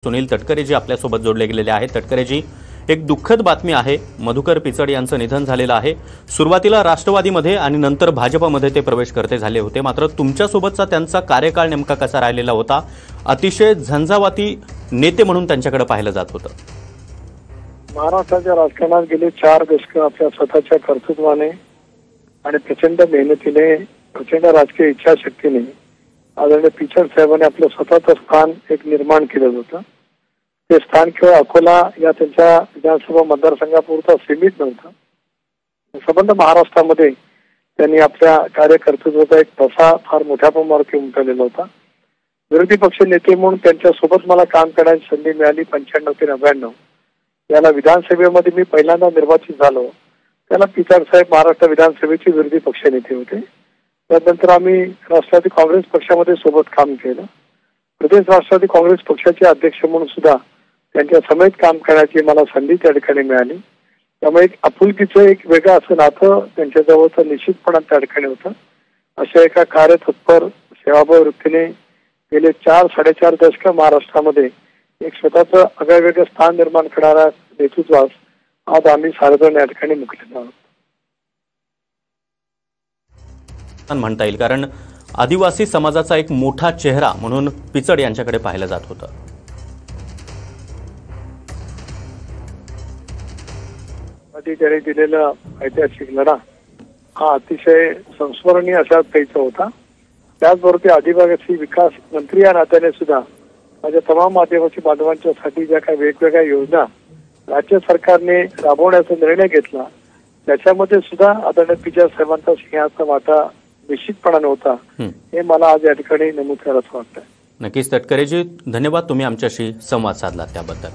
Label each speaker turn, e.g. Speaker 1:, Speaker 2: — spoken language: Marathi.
Speaker 1: सुनील तटकरेजी आपल्यासोबत जोडले गेलेले आहेत। तटकरेजी, एक दुःखद बातमी आहे। मधुकर पिचड यांचं निधन झालेलं आहे। सुरुवातीला राष्ट्रवादीमध्ये आणि नंतर भाजपमध्ये ते प्रवेश करते झाले होते, मात्र तुमच्यासोबतचा त्यांचा कार्यकाळ नेमका कसा राहिलेला होता? अतिशय झंझावाती नेते म्हणून त्यांच्याकडे पाहिलं जात होतं।
Speaker 2: महाराष्ट्राच्या राजकारणात गेले 4 दशक आपल्या स्वतःच्या कर्तृत्वाने आणि प्रचंड मेहनतीने, प्रचंड राजकीय इच्छाशक्तीने आदरणीय पिचड साहेबांनी आपलं स्वतःचं स्थान एक निर्माण केलं होतं। ते स्थान केवळ अकोला या त्यांच्या विधानसभा मतदारसंघापुरता सीमित नव्हतं। संबंध महाराष्ट्रामध्ये त्यांनी आपल्या कार्यकर्तृत्वाचा एक ठसा फार मोठ्या प्रमाणात उमटवलेला होता। विरोधी पक्ष नेते म्हणून त्यांच्यासोबत मला काम करण्याची संधी मिळाली 95 ते 99। याला विधानसभेमध्ये मी पहिल्यांदा निर्वाचित झालो। त्याला पिचड साहेब महाराष्ट्र विधानसभेचे विरोधी पक्ष नेते होते। त्यानंतर आम्ही राष्ट्रवादी काँग्रेस पक्षामध्ये सोबत काम केलं। प्रदेश राष्ट्रवादी काँग्रेस पक्षाचे अध्यक्ष म्हणून सुद्धा त्यांच्या समेत काम करण्याची मला संधी त्या ठिकाणी मिळाली। त्यामुळे एक आपुलकीचं एक वेगळं असं नातं त्यांच्याजवळचं निश्चितपणे त्या ठिकाणी होतं। अशा एका कार्यतत्पर सेवाभावी वृत्तीने गेले 4-4.5 दशक महाराष्ट्रामध्ये एक स्वतःचं आगळेवेगळं स्थान निर्माण करणारा नेतृत्वास आज आम्ही सारेजण या ठिकाणी मुकलेलो आहोत
Speaker 1: म्हणता येईल, कारण आदिवासी समाजाचा एक मोठा चेहरा म्हणून पिचड यांच्याकडे पाहिलं जात होतं।
Speaker 2: त्यांनी दिलेला ऐतिहासिक लढा हा अतिशय संस्मरणीय अशा पैसा होता। त्याचबरोबर ते आदिवासी विकास मंत्री या नात्याने सुद्धा माझ्या तमाम आदिवासी बांधवांच्यासाठी ज्या काही वेगवेगळ्या योजना राज्य सरकारने राबवण्याचा निर्णय घेतला, त्याच्यामध्ये सुद्धा आदरणीय पिचड साहेबांचा सिंहाचा वाटा निश्चितपणाने होता, हे मला आज या ठिकाणी नमूद करायचं वाटतं।
Speaker 1: नक्कीच तटकरेजी, धन्यवाद, तुम्ही आमच्याशी संवाद साधला त्याबद्दल।